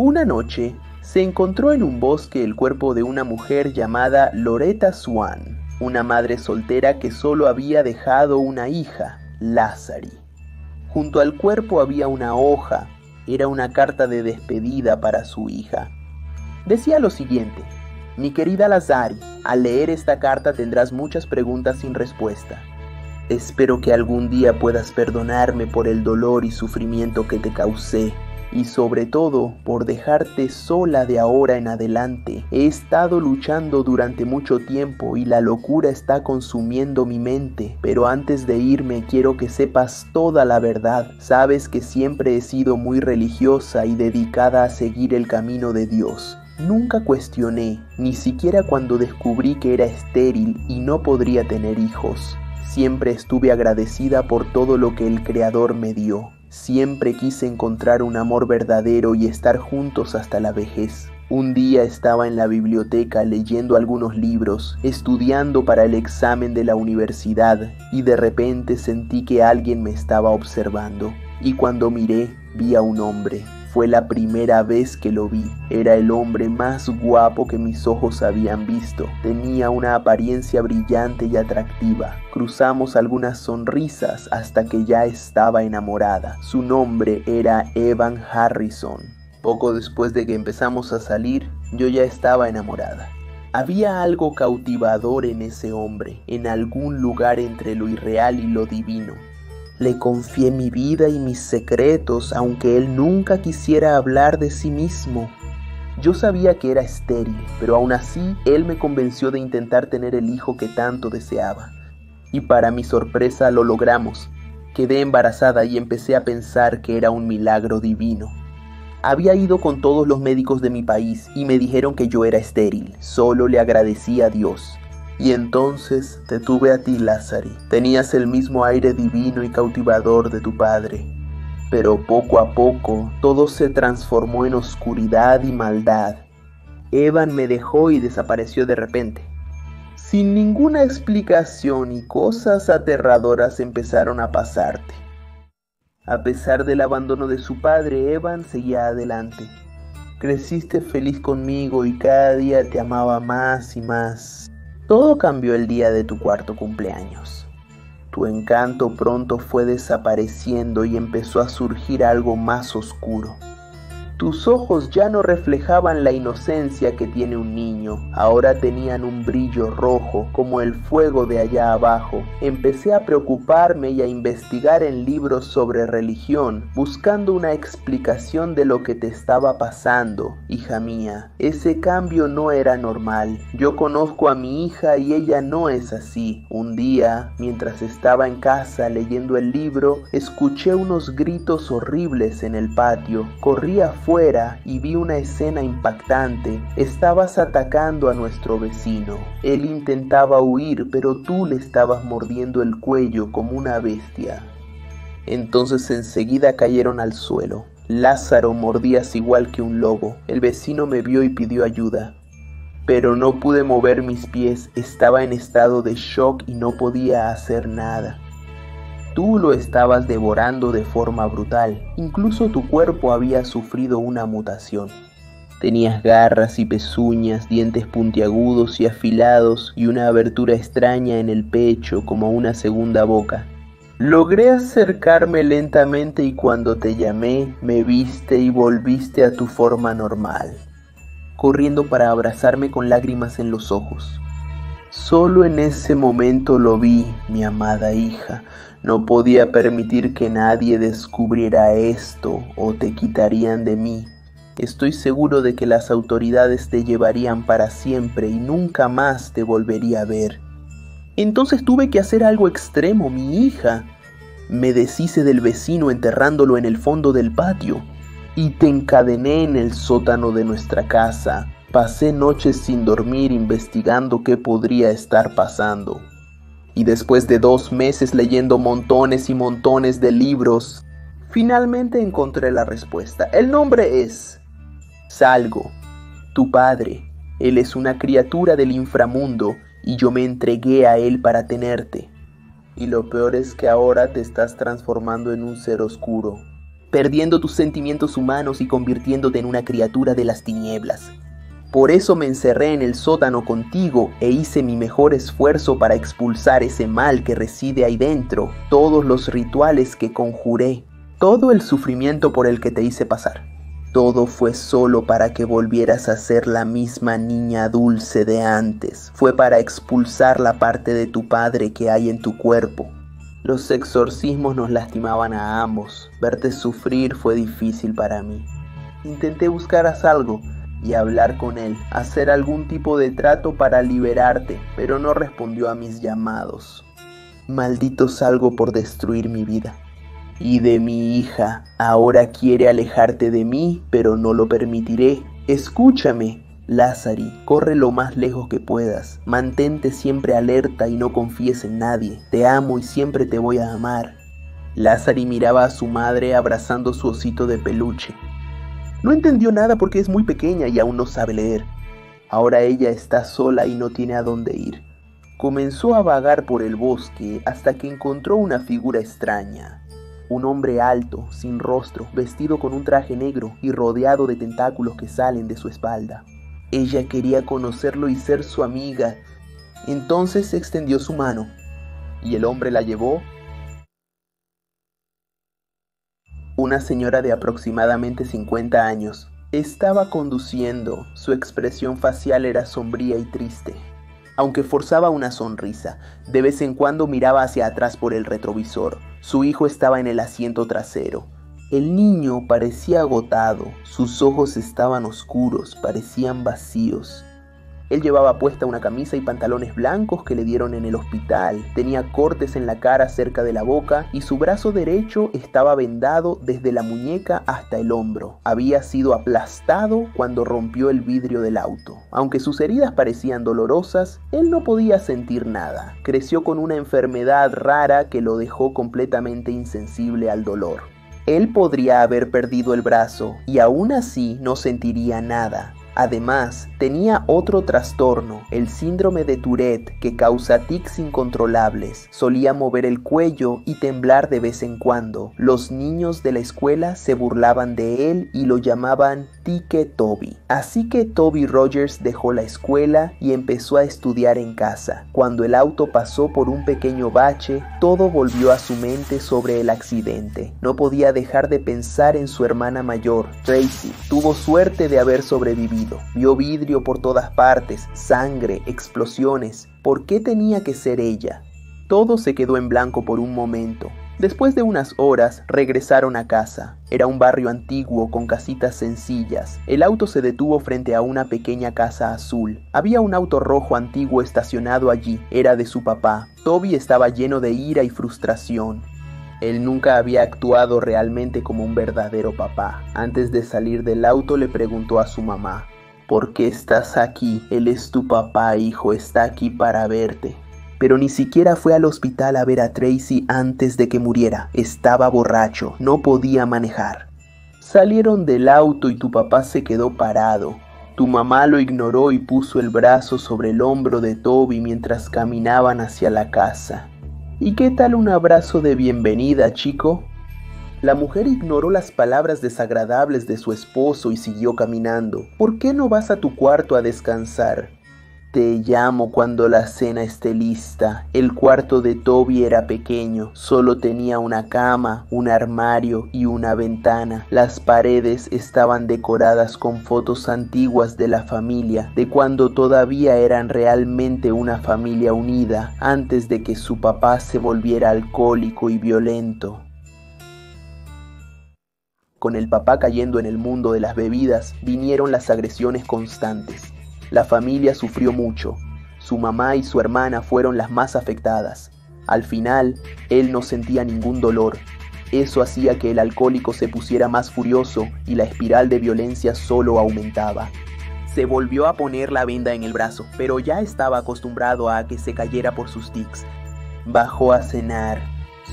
Una noche, se encontró en un bosque el cuerpo de una mujer llamada Loretta Swan, una madre soltera que solo había dejado una hija, Lazary. Junto al cuerpo había una hoja, era una carta de despedida para su hija. Decía lo siguiente: mi querida Lazary, al leer esta carta tendrás muchas preguntas sin respuesta. Espero que algún día puedas perdonarme por el dolor y sufrimiento que te causé, y sobre todo por dejarte sola de ahora en adelante. He estado luchando durante mucho tiempo y la locura está consumiendo mi mente, pero antes de irme quiero que sepas toda la verdad. Sabes que siempre he sido muy religiosa y dedicada a seguir el camino de Dios. Nunca cuestioné, ni siquiera cuando descubrí que era estéril y no podría tener hijos. Siempre estuve agradecida por todo lo que el Creador me dio. Siempre quise encontrar un amor verdadero y estar juntos hasta la vejez. Un día estaba en la biblioteca leyendo algunos libros, estudiando para el examen de la universidad, y de repente sentí que alguien me estaba observando. Y cuando miré, vi a un hombre. Fue la primera vez que lo vi. Era el hombre más guapo que mis ojos habían visto. Tenía una apariencia brillante y atractiva. Cruzamos algunas sonrisas hasta que ya estaba enamorada. Su nombre era Evan Harrison. Poco después de que empezamos a salir, yo ya estaba enamorada. Había algo cautivador en ese hombre, en algún lugar entre lo irreal y lo divino. Le confié mi vida y mis secretos, aunque él nunca quisiera hablar de sí mismo. Yo sabía que era estéril, pero aún así él me convenció de intentar tener el hijo que tanto deseaba. Y para mi sorpresa lo logramos. Quedé embarazada y empecé a pensar que era un milagro divino. Había ido con todos los médicos de mi país y me dijeron que yo era estéril. Solo le agradecí a Dios. Y entonces te tuve a ti, Lazary. Tenías el mismo aire divino y cautivador de tu padre. Pero poco a poco todo se transformó en oscuridad y maldad. Evan me dejó y desapareció de repente. Sin ninguna explicación, y cosas aterradoras empezaron a pasarte. A pesar del abandono de su padre, Evan seguía adelante. Creciste feliz conmigo y cada día te amaba más y más. Todo cambió el día de tu cuarto cumpleaños. Tu encanto pronto fue desapareciendo y empezó a surgir algo más oscuro. Tus ojos ya no reflejaban la inocencia que tiene un niño, ahora tenían un brillo rojo, como el fuego de allá abajo. Empecé a preocuparme y a investigar en libros sobre religión, buscando una explicación de lo que te estaba pasando, hija mía. Ese cambio no era normal. Yo conozco a mi hija y ella no es así. Un día, mientras estaba en casa leyendo el libro, escuché unos gritos horribles en el patio. Corrí afuera y vi una escena impactante. Estabas atacando a nuestro vecino. Él intentaba huir, pero tú le estabas mordiendo el cuello como una bestia. Entonces enseguida cayeron al suelo. Lázaro, mordías igual que un lobo. El vecino me vio y pidió ayuda. Pero no pude mover mis pies. Estaba en estado de shock y no podía hacer nada. Tú lo estabas devorando de forma brutal. Incluso tu cuerpo había sufrido una mutación. Tenías garras y pezuñas, dientes puntiagudos y afilados y una abertura extraña en el pecho como una segunda boca. Logré acercarme lentamente y cuando te llamé, me viste y volviste a tu forma normal, corriendo para abrazarme con lágrimas en los ojos. Solo en ese momento lo vi, mi amada hija. No podía permitir que nadie descubriera esto o te quitarían de mí. Estoy seguro de que las autoridades te llevarían para siempre y nunca más te volvería a ver. Entonces tuve que hacer algo extremo, mi hija. Me deshice del vecino enterrándolo en el fondo del patio y te encadené en el sótano de nuestra casa. Pasé noches sin dormir investigando qué podría estar pasando. Y después de 2 meses leyendo montones y montones de libros, finalmente encontré la respuesta. El nombre es Salgo, tu padre. Él es una criatura del inframundo y yo me entregué a él para tenerte. Y lo peor es que ahora te estás transformando en un ser oscuro. perdiendo tus sentimientos humanos y convirtiéndote en una criatura de las tinieblas. Por eso me encerré en el sótano contigo e hice mi mejor esfuerzo para expulsar ese mal que reside ahí dentro, todos los rituales que conjuré, todo el sufrimiento por el que te hice pasar. Todo fue solo para que volvieras a ser la misma niña dulce de antes. Fue para expulsar la parte de tu padre que hay en tu cuerpo. Los exorcismos nos lastimaban a ambos. Verte sufrir fue difícil para mí. Intenté buscar a Salgo y hablar con él, hacer algún tipo de trato para liberarte, pero no respondió a mis llamados. Maldito Salgo por destruir mi vida. Y de mi hija, ahora quiere alejarte de mí, pero no lo permitiré. Escúchame, Lazzari, corre lo más lejos que puedas. Mantente siempre alerta y no confíes en nadie. Te amo y siempre te voy a amar. Lazzari miraba a su madre abrazando su osito de peluche. No entendió nada porque es muy pequeña y aún no sabe leer. Ahora ella está sola y no tiene a dónde ir. Comenzó a vagar por el bosque hasta que encontró una figura extraña. Un hombre alto, sin rostro, vestido con un traje negro y rodeado de tentáculos que salen de su espalda. Ella quería conocerlo y ser su amiga. Entonces extendió su mano y el hombre la llevó. Una señora de aproximadamente 50 años. Estaba conduciendo. Su expresión facial era sombría y triste. Aunque forzaba una sonrisa, de vez en cuando miraba hacia atrás por el retrovisor. Su hijo estaba en el asiento trasero. El niño parecía agotado, sus ojos estaban oscuros, parecían vacíos. Él llevaba puesta una camisa y pantalones blancos que le dieron en el hospital. Tenía cortes en la cara cerca de la boca y su brazo derecho estaba vendado desde la muñeca hasta el hombro. Había sido aplastado cuando rompió el vidrio del auto. Aunque sus heridas parecían dolorosas, él no podía sentir nada. Creció con una enfermedad rara que lo dejó completamente insensible al dolor. Él podría haber perdido el brazo y aún así no sentiría nada. Además, tenía otro trastorno, el síndrome de Tourette, que causa tics incontrolables. Solía mover el cuello y temblar de vez en cuando. Los niños de la escuela se burlaban de él y lo llamaban Tique Toby. Así que Toby Rogers dejó la escuela y empezó a estudiar en casa. Cuando el auto pasó por un pequeño bache, todo volvió a su mente sobre el accidente. No podía dejar de pensar en su hermana mayor, Tracy. Tuvo suerte de haber sobrevivido. Vio vidrio por todas partes, sangre, explosiones. ¿Por qué tenía que ser ella? Todo se quedó en blanco por un momento. Después de unas horas, regresaron a casa. Era un barrio antiguo con casitas sencillas. El auto se detuvo frente a una pequeña casa azul. Había un auto rojo antiguo estacionado allí. Era de su papá. Toby estaba lleno de ira y frustración. Él nunca había actuado realmente como un verdadero papá. Antes de salir del auto le preguntó a su mamá: ¿por qué estás aquí? Él es tu papá, hijo, está aquí para verte. Pero ni siquiera fue al hospital a ver a Tracy antes de que muriera. Estaba borracho, no podía manejar. Salieron del auto y tu papá se quedó parado. Tu mamá lo ignoró y puso el brazo sobre el hombro de Toby mientras caminaban hacia la casa. ¿Y qué tal un abrazo de bienvenida, chico? La mujer ignoró las palabras desagradables de su esposo y siguió caminando. ¿Por qué no vas a tu cuarto a descansar? Te llamo cuando la cena esté lista. El cuarto de Toby era pequeño, solo tenía una cama, un armario y una ventana. Las paredes estaban decoradas con fotos antiguas de la familia, de cuando todavía eran realmente una familia unida, antes de que su papá se volviera alcohólico y violento. Con el papá cayendo en el mundo de las bebidas, vinieron las agresiones constantes. La familia sufrió mucho. Su mamá y su hermana fueron las más afectadas. Al final, él no sentía ningún dolor. Eso hacía que el alcohólico se pusiera más furioso y la espiral de violencia solo aumentaba. Se volvió a poner la venda en el brazo, pero ya estaba acostumbrado a que se cayera por sus tics. Bajó a cenar.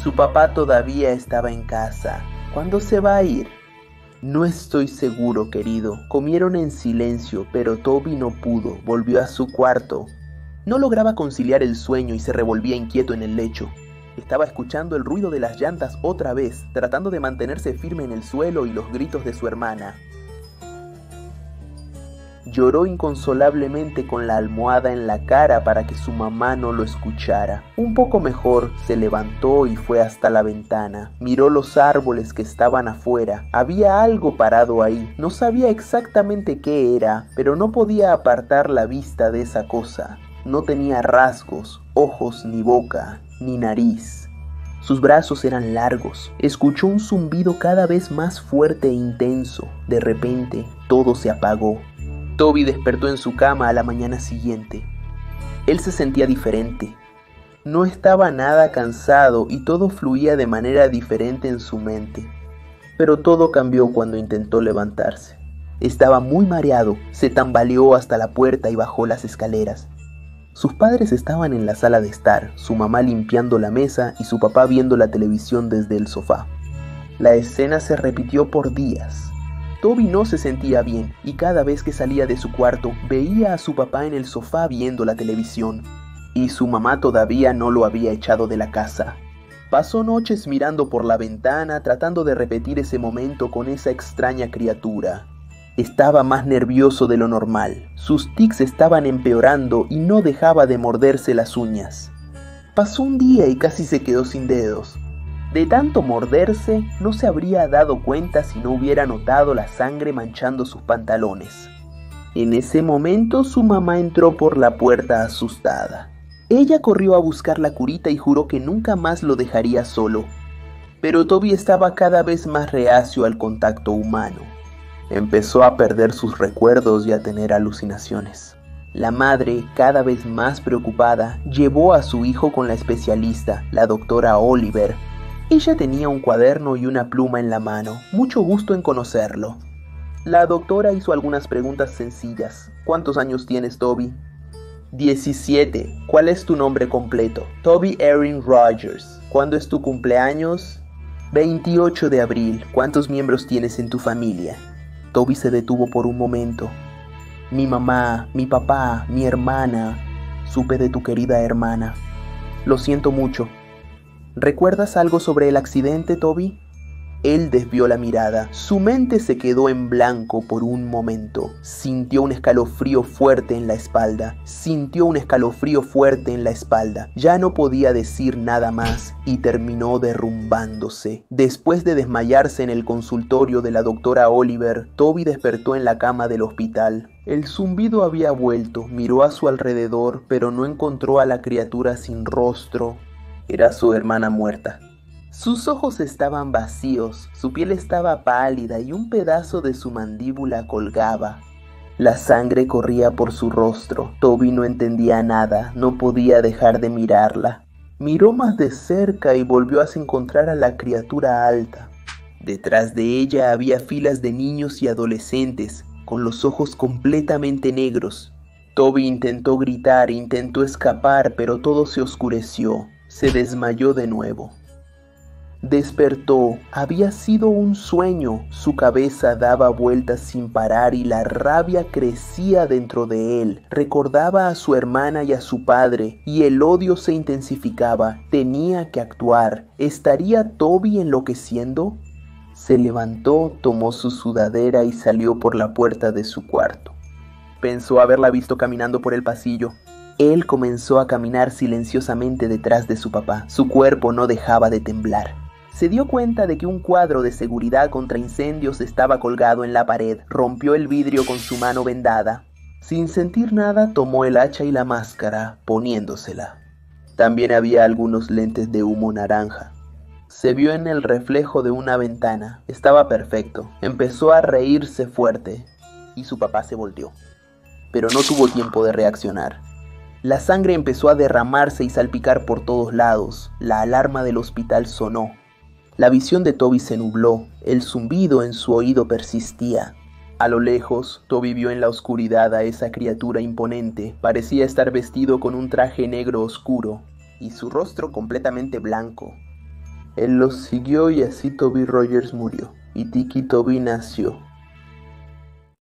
Su papá todavía estaba en casa. ¿Cuándo se va a ir? No estoy seguro, querido. Comieron en silencio, pero Toby no pudo. Volvió a su cuarto. No lograba conciliar el sueño y se revolvía inquieto en el lecho. Estaba escuchando el ruido de las llantas otra vez, tratando de mantenerse firme en el suelo y los gritos de su hermana. Lloró inconsolablemente con la almohada en la cara para que su mamá no lo escuchara. Un poco mejor, se levantó y fue hasta la ventana. Miró los árboles que estaban afuera. Había algo parado ahí. No sabía exactamente qué era, pero no podía apartar la vista de esa cosa. No tenía rasgos, ojos ni boca, ni nariz. Sus brazos eran largos. Escuchó un zumbido cada vez más fuerte e intenso. De repente, todo se apagó. Toby despertó en su cama a la mañana siguiente. Él se sentía diferente. No estaba nada cansado y todo fluía de manera diferente en su mente. Pero todo cambió cuando intentó levantarse. Estaba muy mareado, se tambaleó hasta la puerta y bajó las escaleras. Sus padres estaban en la sala de estar, su mamá limpiando la mesa y su papá viendo la televisión desde el sofá. La escena se repitió por días. Toby no se sentía bien y cada vez que salía de su cuarto veía a su papá en el sofá viendo la televisión. Y su mamá todavía no lo había echado de la casa. Pasó noches mirando por la ventana tratando de repetir ese momento con esa extraña criatura. Estaba más nervioso de lo normal. Sus tics estaban empeorando y no dejaba de morderse las uñas. Pasó un día y casi se quedó sin dedos. De tanto morderse, no se habría dado cuenta si no hubiera notado la sangre manchando sus pantalones. En ese momento su mamá entró por la puerta asustada. Ella corrió a buscar la curita y juró que nunca más lo dejaría solo. Pero Toby estaba cada vez más reacio al contacto humano. Empezó a perder sus recuerdos y a tener alucinaciones. La madre, cada vez más preocupada, llevó a su hijo con la especialista, la doctora Oliver. Ella tenía un cuaderno y una pluma en la mano. Mucho gusto en conocerlo. La doctora hizo algunas preguntas sencillas. ¿Cuántos años tienes, Toby? 17. ¿Cuál es tu nombre completo? Toby Erin Rogers. ¿Cuándo es tu cumpleaños? 28 de abril. ¿Cuántos miembros tienes en tu familia? Toby se detuvo por un momento. Mi mamá, mi papá, mi hermana. Supe de tu querida hermana. Lo siento mucho. ¿Recuerdas algo sobre el accidente, Toby? Él desvió la mirada. Su mente se quedó en blanco por un momento. Sintió un escalofrío fuerte en la espalda. Ya no podía decir nada más y terminó derrumbándose. Después de desmayarse en el consultorio de la doctora Oliver, Toby despertó en la cama del hospital. El zumbido había vuelto. Miró a su alrededor, pero no encontró a la criatura sin rostro. Era su hermana muerta. Sus ojos estaban vacíos, su piel estaba pálida y un pedazo de su mandíbula colgaba. La sangre corría por su rostro. Toby no entendía nada, no podía dejar de mirarla. Miró más de cerca y volvió a encontrar a la criatura alta. Detrás de ella había filas de niños y adolescentes, con los ojos completamente negros. Toby intentó gritar, intentó escapar, pero todo se oscureció. Se desmayó de nuevo. Despertó. Había sido un sueño. Su cabeza daba vueltas sin parar y la rabia crecía dentro de él. Recordaba a su hermana y a su padre, y el odio se intensificaba. Tenía que actuar. ¿Estaría Toby enloqueciendo? Se levantó, tomó su sudadera y salió por la puerta de su cuarto. Pensó haberla visto caminando por el pasillo. Él comenzó a caminar silenciosamente detrás de su papá. Su cuerpo no dejaba de temblar. Se dio cuenta de que un cuadro de seguridad contra incendios estaba colgado en la pared. Rompió el vidrio con su mano vendada. Sin sentir nada, tomó el hacha y la máscara, poniéndosela. También había algunos lentes de humo naranja. Se vio en el reflejo de una ventana. Estaba perfecto. Empezó a reírse fuerte y su papá se volteó. Pero no tuvo tiempo de reaccionar. La sangre empezó a derramarse y salpicar por todos lados. La alarma del hospital sonó. La visión de Toby se nubló. El zumbido en su oído persistía. A lo lejos, Toby vio en la oscuridad a esa criatura imponente. Parecía estar vestido con un traje negro oscuro y su rostro completamente blanco. Él los siguió y así Toby Rogers murió. Y Tiki Toby nació.